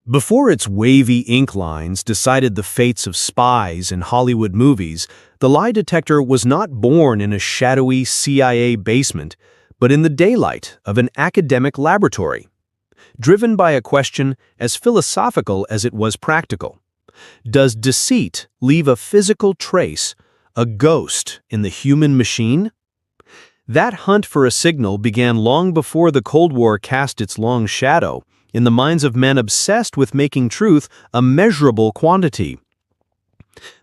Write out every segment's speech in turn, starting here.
Before its wavy ink lines decided the fates of spies in Hollywood movies, the lie detector was not born in a shadowy CIA basement, but in the daylight of an academic laboratory, driven by a question as philosophical as it was practical. Does deceit leave a physical trace, a ghost in the human machine? That hunt for a signal began long before the Cold War cast its long shadow in the minds of men obsessed with making truth a measurable quantity.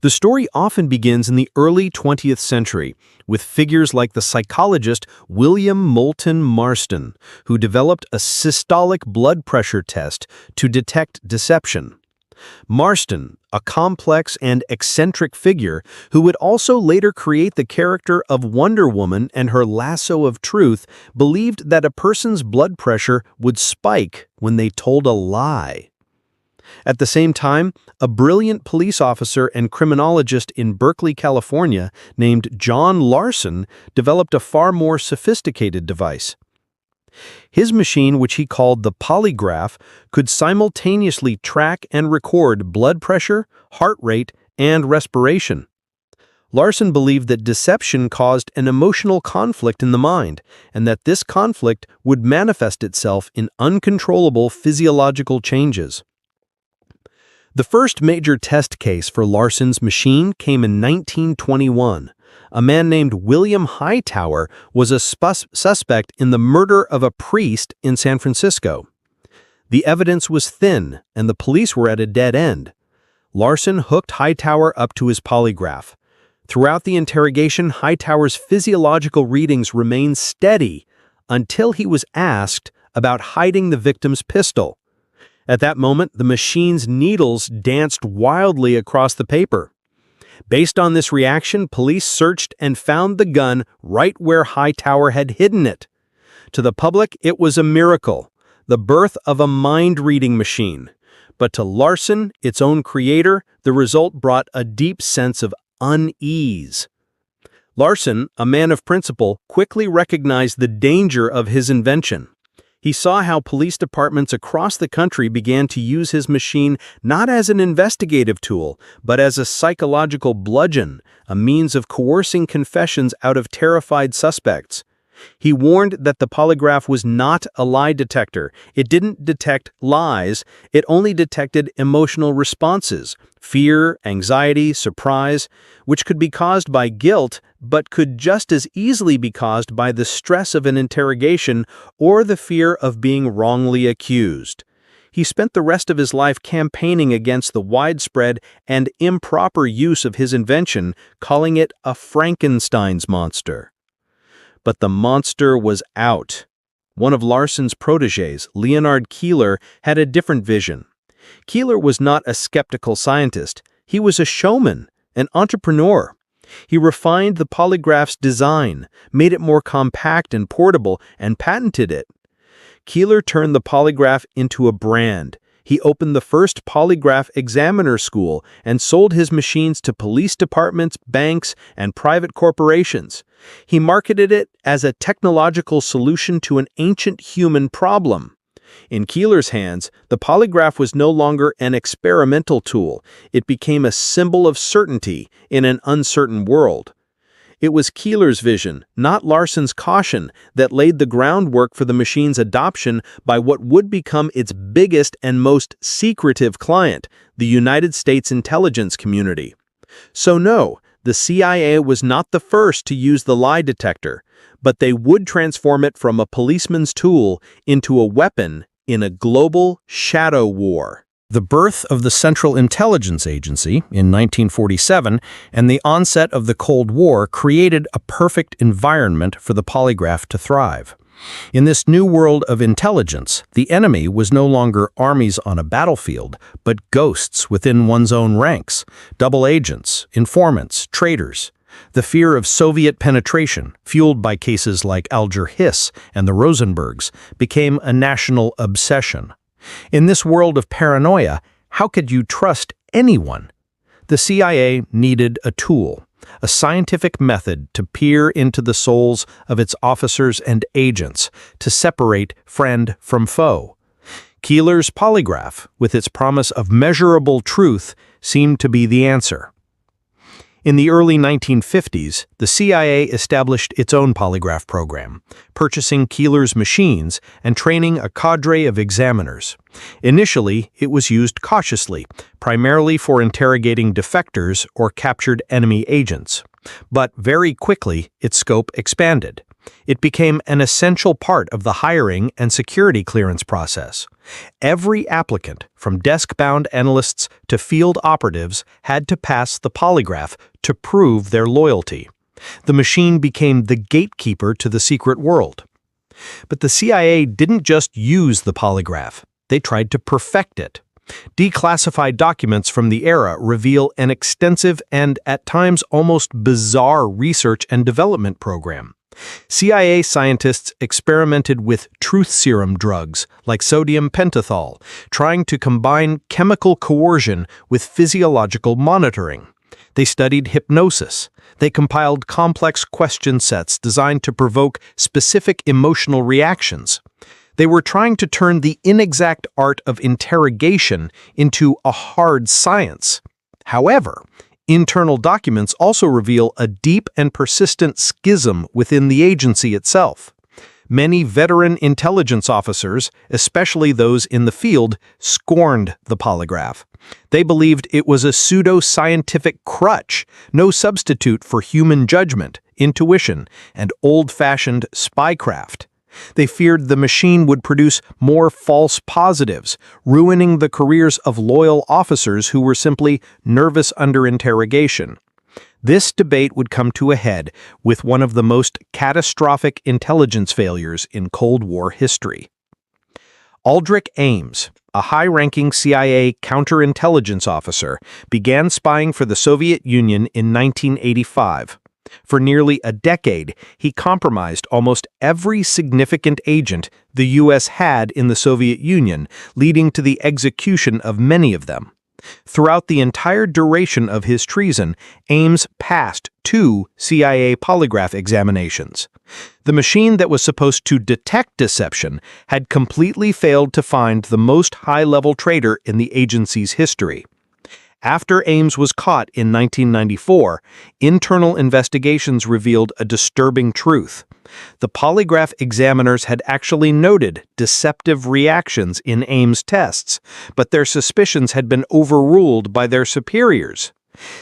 The story often begins in the early 20th century with figures like the psychologist William Moulton Marston, who developed a systolic blood pressure test to detect deception. Marston, a complex and eccentric figure who would also later create the character of Wonder Woman and her lasso of truth, believed that a person's blood pressure would spike when they told a lie. At the same time, a brilliant police officer and criminologist in Berkeley, California, named John Larson, developed a far more sophisticated device. His machine, which he called the Polygraph, could simultaneously track and record blood pressure, heart rate, and respiration. Larson believed that deception caused an emotional conflict in the mind, and that this conflict would manifest itself in uncontrollable physiological changes. The first major test case for Larson's machine came in 1921. A man named William Hightower was a suspect in the murder of a priest in San Francisco. The evidence was thin, and the police were at a dead end. Larson hooked Hightower up to his polygraph. Throughout the interrogation, Hightower's physiological readings remained steady until he was asked about hiding the victim's pistol. At that moment, the machine's needles danced wildly across the paper. Based on this reaction, police searched and found the gun right where Hightower had hidden it. To the public, it was a miracle, the birth of a mind-reading machine. But to Larson, its own creator, the result brought a deep sense of unease. Larson, a man of principle, quickly recognized the danger of his invention. He saw how police departments across the country began to use his machine not as an investigative tool, but as a psychological bludgeon, a means of coercing confessions out of terrified suspects. He warned that the polygraph was not a lie detector. It didn't detect lies, it only detected emotional responses, fear, anxiety, surprise, which could be caused by guilt, but could just as easily be caused by the stress of an interrogation or the fear of being wrongly accused. He spent the rest of his life campaigning against the widespread and improper use of his invention, calling it a Frankenstein's monster. But the monster was out. One of Larson's protégés, Leonard Keeler, had a different vision. Keeler was not a skeptical scientist. He was a showman, an entrepreneur. He refined the polygraph's design, made it more compact and portable, and patented it. Keeler turned the polygraph into a brand. He opened the first polygraph examiner school and sold his machines to police departments, banks, and private corporations. He marketed it as a technological solution to an ancient human problem. In Keeler's hands, the polygraph was no longer an experimental tool. It became a symbol of certainty in an uncertain world. It was Keeler's vision, not Larson's caution, that laid the groundwork for the machine's adoption by what would become its biggest and most secretive client, the United States intelligence community. So no, the CIA was not the first to use the lie detector, but they would transform it from a policeman's tool into a weapon in a global shadow war. The birth of the Central Intelligence Agency in 1947 and the onset of the Cold War created a perfect environment for the polygraph to thrive. In this new world of intelligence, the enemy was no longer armies on a battlefield, but ghosts within one's own ranks, double agents, informants, traitors. The fear of Soviet penetration, fueled by cases like Aldrich Ames and the Rosenbergs, became a national obsession. In this world of paranoia, how could you trust anyone? The CIA needed a tool, a scientific method to peer into the souls of its officers and agents, to separate friend from foe. Keeler's polygraph, with its promise of measurable truth, seemed to be the answer. In the early 1950s, the CIA established its own polygraph program, purchasing Keeler's machines and training a cadre of examiners. Initially, it was used cautiously, primarily for interrogating defectors or captured enemy agents. But very quickly, its scope expanded. It became an essential part of the hiring and security clearance process. Every applicant, from desk-bound analysts to field operatives, had to pass the polygraph to prove their loyalty. The machine became the gatekeeper to the secret world. But the CIA didn't just use the polygraph. They tried to perfect it. Declassified documents from the era reveal an extensive and, at times, almost bizarre research and development program. CIA scientists experimented with truth serum drugs like sodium pentothal, trying to combine chemical coercion with physiological monitoring. They studied hypnosis. They compiled complex question sets designed to provoke specific emotional reactions. They were trying to turn the inexact art of interrogation into a hard science. However, internal documents also reveal a deep and persistent schism within the agency itself. Many veteran intelligence officers, especially those in the field, scorned the polygraph. They believed it was a pseudo-scientific crutch, no substitute for human judgment, intuition, and old-fashioned spycraft. They feared the machine would produce more false positives, ruining the careers of loyal officers who were simply nervous under interrogation. This debate would come to a head with one of the most catastrophic intelligence failures in Cold War history. Aldrich Ames, a high-ranking CIA counterintelligence officer, began spying for the Soviet Union in 1985. For nearly a decade, he compromised almost every significant agent the U.S. had in the Soviet Union, leading to the execution of many of them. Throughout the entire duration of his treason, Ames passed 2 CIA polygraph examinations. The machine that was supposed to detect deception had completely failed to find the most high-level traitor in the agency's history. After Ames was caught in 1994, internal investigations revealed a disturbing truth. The polygraph examiners had actually noted deceptive reactions in Ames' tests, but their suspicions had been overruled by their superiors.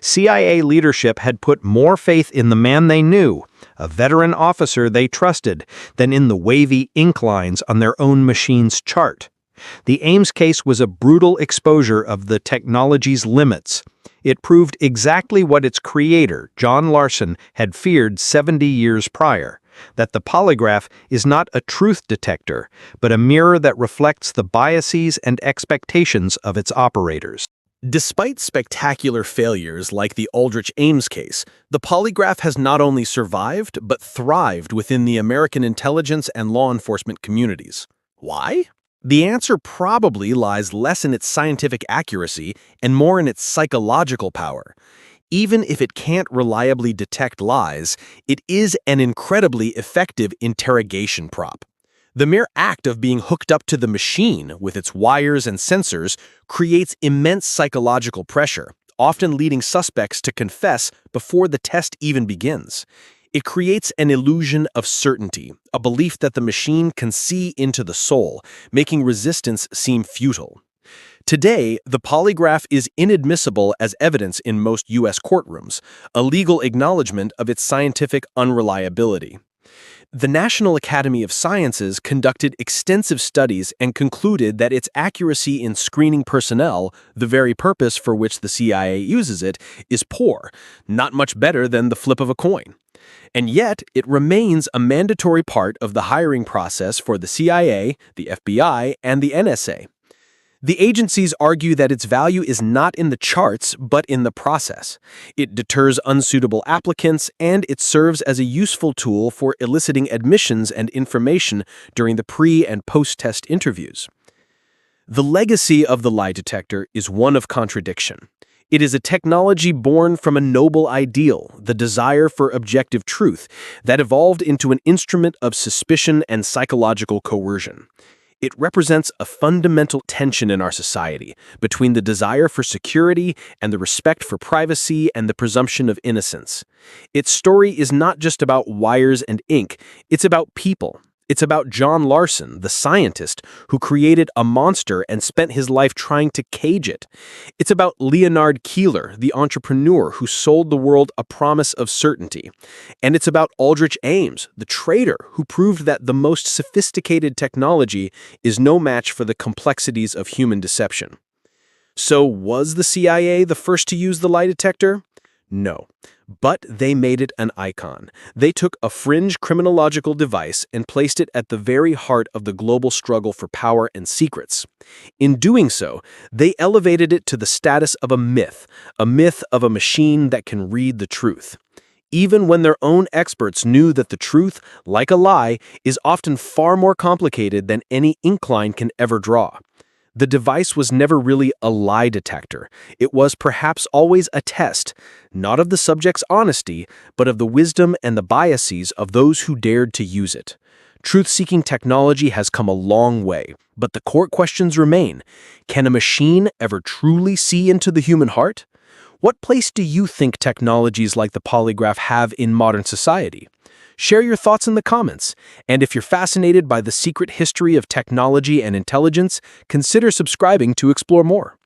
CIA leadership had put more faith in the man they knew, a veteran officer they trusted, than in the wavy ink lines on their own machine's chart. The Ames case was a brutal exposure of the technology's limits. It proved exactly what its creator, John Larson, had feared 70 years prior, that the polygraph is not a truth detector, but a mirror that reflects the biases and expectations of its operators. Despite spectacular failures like the Aldrich Ames case, the polygraph has not only survived, but thrived within the American intelligence and law enforcement communities. Why? The answer probably lies less in its scientific accuracy and more in its psychological power. Even if it can't reliably detect lies, it is an incredibly effective interrogation prop. The mere act of being hooked up to the machine with its wires and sensors creates immense psychological pressure, often leading suspects to confess before the test even begins. It creates an illusion of certainty, a belief that the machine can see into the soul, making resistance seem futile. Today, the polygraph is inadmissible as evidence in most U.S. courtrooms, a legal acknowledgement of its scientific unreliability. The National Academy of Sciences conducted extensive studies and concluded that its accuracy in screening personnel, the very purpose for which the CIA uses it, is poor, not much better than the flip of a coin. And yet, it remains a mandatory part of the hiring process for the CIA, the FBI, and the NSA. The agencies argue that its value is not in the charts, but in the process. It deters unsuitable applicants, and it serves as a useful tool for eliciting admissions and information during the pre- and post-test interviews. The legacy of the lie detector is one of contradiction. It is a technology born from a noble ideal, the desire for objective truth, that evolved into an instrument of suspicion and psychological coercion. It represents a fundamental tension in our society between the desire for security and the respect for privacy and the presumption of innocence. Its story is not just about wires and ink, it's about people. It's about John Larson, the scientist who created a monster and spent his life trying to cage it. It's about Leonard Keeler, the entrepreneur who sold the world a promise of certainty. And it's about Aldrich Ames, the traitor who proved that the most sophisticated technology is no match for the complexities of human deception. So was the CIA the first to use the lie detector? No. But they made it an icon. They took a fringe criminological device and placed it at the very heart of the global struggle for power and secrets. In doing so, they elevated it to the status of a myth of a machine that can read the truth. Even when their own experts knew that the truth, like a lie, is often far more complicated than any ink line can ever draw. The device was never really a lie detector. It was perhaps always a test, not of the subject's honesty, but of the wisdom and the biases of those who dared to use it. Truth-seeking technology has come a long way, but the core questions remain. Can a machine ever truly see into the human heart? What place do you think technologies like the polygraph have in modern society? Share your thoughts in the comments, and if you're fascinated by the secret history of technology and intelligence, consider subscribing to explore more.